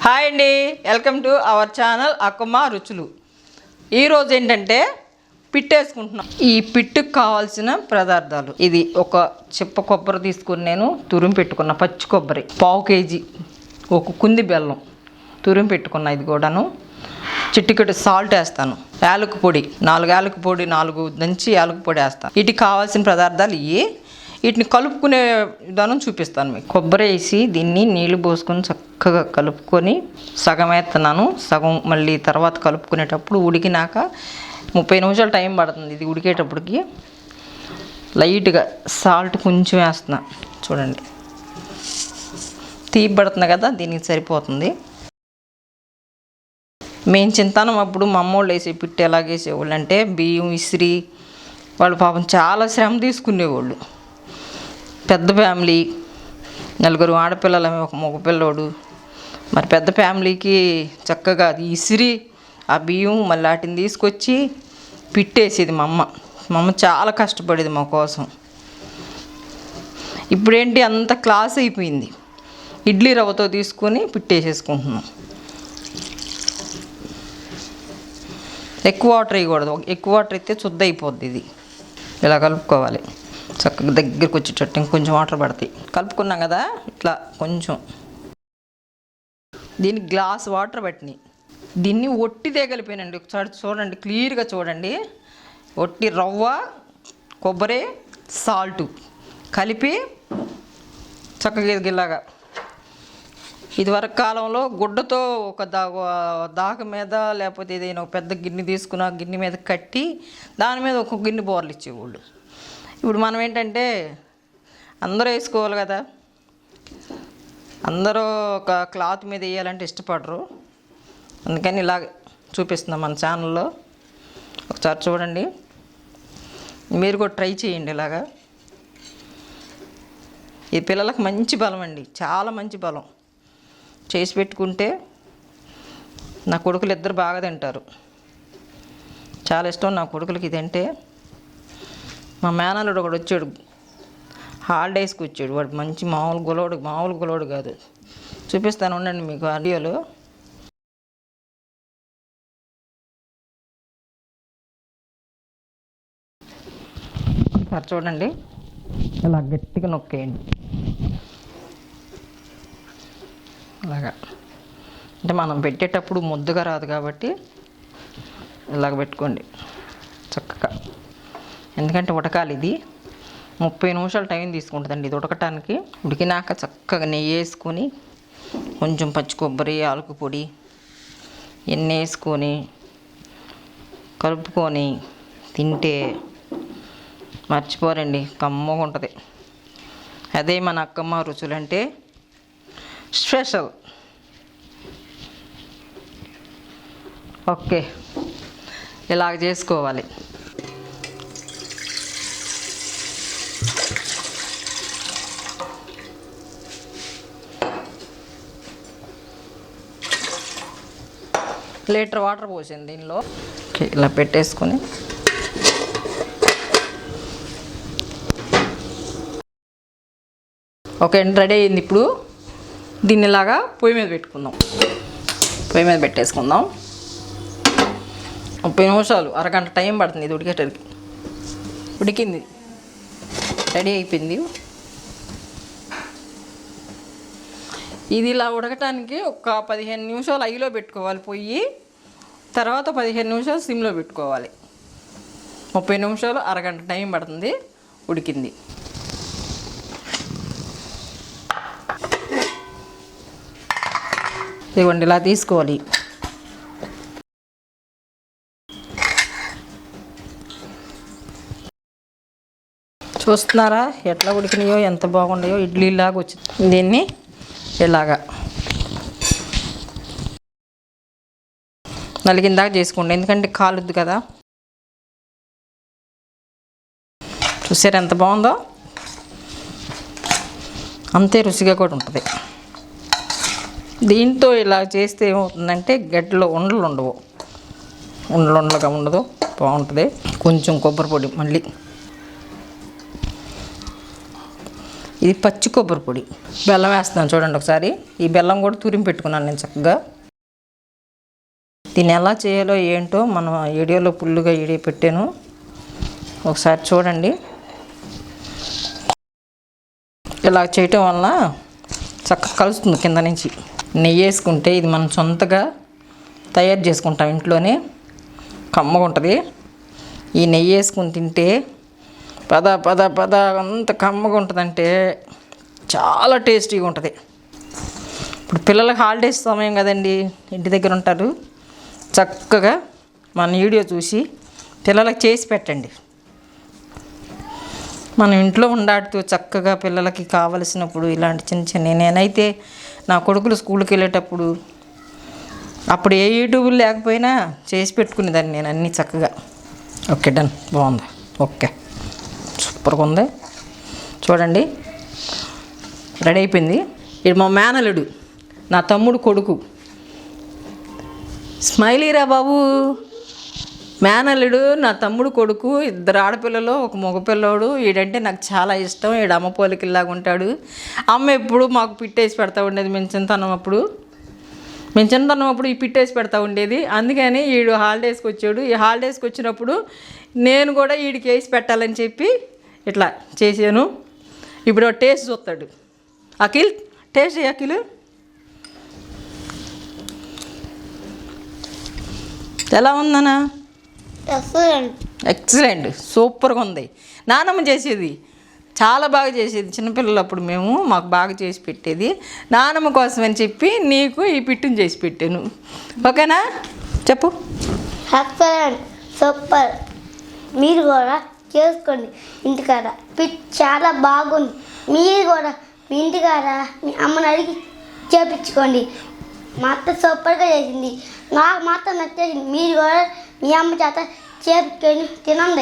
Hi అండి, welcome to our channel Akkamma రుచులు. ఈరోజు ఏంటంటే పిట్టేసుకుంటున్నాం. ఈ పిట్టుకు కావాల్సిన పదార్థాలు ఇది ఒక చిప్ప కొబ్బరి తీసుకుని నేను తురిమి పెట్టుకున్న పచ్చి కొబ్బరి, 1/2 కేజీ, ఒక కుంది బెల్లం తురిమి పెట్టుకున్న, ఇది కూడాను చిటికెడు సాల్ట్ వేస్తాను, యాలక పొడి 4 యాలక పొడి, 4 దంచి యాలక పొడి వేస్తాను. వీటికి కావాల్సిన పదార్థాలు ఇవి. వీటిని కలుపుకునే విధానం చూపిస్తాను మీకు. కొబ్బరి వేసి దీన్ని నీళ్లు పోసుకొని చక్కగా కలుపుకొని సగం వేస్తున్నాను, సగం మళ్ళీ తర్వాత కలుపుకునేటప్పుడు ఉడికినాక 30 నిమిషాలు టైం పడుతుంది. ఇది ఉడికేటప్పటికి లైట్గా సాల్ట్ కొంచెం వేస్తున్నా, చూడండి తీపి పడుతుంది కదా, దీనికి సరిపోతుంది. మేము చింతానం అప్పుడు మా అమ్మోళ్ళు వేసే పిట్టి ఎలాగేసేవాళ్ళు అంటే బియ్యం ఇసిరి వాళ్ళు పాపం చాలా శ్రమ తీసుకునేవాళ్ళు. పెద్ద ఫ్యామిలీ, 4 ఆడపిల్లలమే, ఒక మగపిల్లోడు. మరి పెద్ద ఫ్యామిలీకి చక్కగా అది ఇసిరి ఆ బియ్యం మళ్ళీ వాటిని తీసుకొచ్చి పిట్టేసేది మా అమ్మ చాలా కష్టపడేది మా కోసం. ఇప్పుడేంటి అంత క్లాస్ అయిపోయింది, ఇడ్లీ రవ్వతో తీసుకొని పిట్టేసేసుకుంటున్నాం. ఎక్కువ వాటర్ వేయకూడదు, ఎక్కువ వాటర్ అయితే శుద్ధ అయిపోద్ది. ఇది ఇలా కలుపుకోవాలి చక్కగా, దగ్గరికి వచ్చేటట్టు ఇంకొంచెం వాటర్ పడతాయి. కలుపుకున్నాం కదా, ఇట్లా కొంచెం దీనికి గ్లాస్ వాటర్ పట్టినాయి. దీన్ని ఒట్టిదే కలిపానండి, ఒకసారి చూడండి, క్లియర్గా చూడండి. ఒట్టి రవ్వ, కొబ్బరి, సాల్టు కలిపి చక్కగా ఇలాగా. ఇదివరకు కాలంలో గుడ్డతో ఒక దాక మీద లేకపోతే ఏదైనా ఒక పెద్ద గిన్నె తీసుకుని ఆ గిన్నె మీద కట్టి దాని మీద ఒక గిన్నె బోర్లు ఇచ్చేవాళ్ళు. ఇప్పుడు మనం ఏంటంటే అందరూ వేసుకోవాలి కదా, అందరూ ఒక క్లాత్ మీద వేయాలంటే ఇష్టపడరు. అందుకని ఇలాగ చూపిస్తున్నాం మన ఛానల్లో. ఒకసారి చూడండి, మీరు కూడా ట్రై చేయండి ఇలాగా. ఈ పిల్లలకు మంచి బలం అండి, చాలా మంచి బలం. చేసి పెట్టుకుంటే నా కొడుకులు ఇద్దరు బాగా తింటారు, చాలా ఇష్టం నా కొడుకులకి ఇది అంటే. మా మేనల్లుడు ఒకడు వచ్చాడు, హాలిడేస్కి వచ్చాడు. వాడు మంచి మామూలు గులోడు కాదు. చూపిస్తాను ఉండండి మీకు ఆడియోలో. చూడండి, ఇలా గట్టిగా నొక్కేయండి. అలాగా అంటే మనం పెట్టేటప్పుడు ముద్దగా రాదు కాబట్టి ఇలాగ పెట్టుకోండి చక్కగా. ఎందుకంటే ఉడకాలి, ఇది 30 నిమిషాలు టైం తీసుకుంటుందండి ఇది ఉడకటానికి. ఉడికినాక చక్కగా నెయ్యి వేసుకొని కొంచెం పచ్చి కొబ్బరి, ఆలుకు పొడి ఎన్ని వేసుకొని కలుపుకొని తింటే మర్చిపోరండి, కమ్మగా ఉంటుంది. అదే మన అక్కమ్మ రుచులు అంటే స్పెషల్. ఓకే, ఇలాగ చేసుకోవాలి. లీటర్ వాటర్ పోసింది దీనిలో. ఇలా పెట్టేసుకొని ఓకే అండి, రెడీ అయింది. ఇప్పుడు దీన్ని ఇలాగా పొయ్యి మీద పెట్టుకుందాం. పొయ్యి మీద పెట్టేసుకుందాం. 30 నిమిషాలు, అరగంట టైం పడుతుంది ఇది ఉడికేటరికి. ఉడికింది, రెడీ అయిపోయింది. ఇది ఇలా ఉడకటానికి ఒక 15 నిమిషాలు ఐలో పెట్టుకోవాలి పొయ్యి, తర్వాత 15 నిమిషాలు సిమ్లో పెట్టుకోవాలి. 30 నిమిషాలు, అరగంట టైం పడుతుంది. ఉడికింది. ఇదిగోండి, ఇలా తీసుకోవాలి. చూస్తున్నారా ఎట్లా ఉడికినాయో, ఎంత బాగున్నాయో, ఇడ్లీలాగా వచ్చింది. దీన్ని ఇలాగా నలిగిందాక చేసుకోండి, ఎందుకంటే కాలుద్ది కదా. చూసారు ఎంత బాగుందో, అంతే రుచిగా కూడా ఉంటుంది. దీంతో ఇలా చేస్తే ఏమవుతుందంటే గడ్డలో ఉండలు ఉండవు, ఉండలుగా ఉండదు, బాగుంటుంది. కొంచెం కొబ్బరి పొడి మళ్ళీ ఇది పచ్చి కొబ్బరి పొడి. బెల్లం వేస్తున్నాను చూడండి ఒకసారి. ఈ బెల్లం కూడా తురిమి పెట్టుకున్నాను నేను చక్కగా. దీన్ని ఎలా చేయాలో ఏంటో మనం వీడియోలో ఫుల్గా వీడియో పెట్టాను, ఒకసారి చూడండి. ఇలా చేయటం వల్ల చక్కగా కలుస్తుంది కింద నుంచి. నెయ్యి వేసుకుంటే ఇది మనం సొంతగా తయారు చేసుకుంటాం ఇంట్లోనే, కమ్మగా ఉంటుంది. ఈ నెయ్యి వేసుకుని తింటే పద పద పద అంత కమ్మగా ఉంటుందంటే చాలా టేస్టీగా ఉంటుంది. ఇప్పుడు పిల్లలకి హాలిడేస్ సమయం కదండి, ఇంటి దగ్గర ఉంటారు. చక్కగా మన వీడియో చూసి పిల్లలకి చేసి పెట్టండి. మనం ఇంట్లో ఉండాడుతూ చక్కగా పిల్లలకి కావలసినప్పుడు ఇలాంటి చిన్న చిన్న, నేనైతే నా కొడుకులు స్కూల్కి వెళ్ళేటప్పుడు అప్పుడు ఏ యూట్యూబ్ లేకపోయినా చేసి పెట్టుకునేదాన్ని నేను అన్నీ చక్కగా. ఓకే డన్, బాగుంది. ఓకే, సూపర్గా ఉంది. చూడండి రెడీ అయిపోయింది. ఇది మా మేనలుడు, నా తమ్ముడు కొడుకు. స్మైలీరా బాబు. మేనల్లుడు నా తమ్ముడు కొడుకు, 2 ఆడపిల్లలు 1 మగపిల్లోడు. వీడంటే నాకు చాలా ఇష్టం. వీడు అమ్మ పోలికల్లాగా ఉంటాడు. అమ్మ ఎప్పుడు మాకు పిట్టేసి పెడతా ఉండేది మేము చిన్నతనం అప్పుడు ఈ పిట్టేసి పెడతా ఉండేది. అందుకని వీడు హాలిడేస్కి వచ్చాడు. ఈ హాలిడేస్కి వచ్చినప్పుడు నేను కూడా వీడికి వేసి పెట్టాలని చెప్పి ఇట్లా చేశాను. ఇప్పుడు టేస్ట్ చూస్తాడు. అఖిల్ టేస్ట్ అఖిల్ ఎలా ఉందన్నా? ఎక్సలెంట్, సూపర్గా ఉంది. నానమ్మ చేసేది చాలా బాగా చేసేది చిన్నపిల్లలప్పుడు. మాకు బాగా చేసి పెట్టేది. నానమ్మ కోసం అని చెప్పి నీకు ఈ పిట్టుని చేసి పెట్టాను. ఓకేనా? చెప్పు. Excellent, super. మీరు కూడా చేసుకోండి ఇంటికాడ. పిట్ చాలా బాగుంది. మీరు కూడా మీ ఇంటికాడ మీ అమ్మని అడిగి చేపించుకోండి. మా అత్త సూపర్గా చేసింది, నాకు మాత్రం నచ్చేసింది. మీరు కూడా మీ అమ్మ చేత చేపించుకొని తినండి.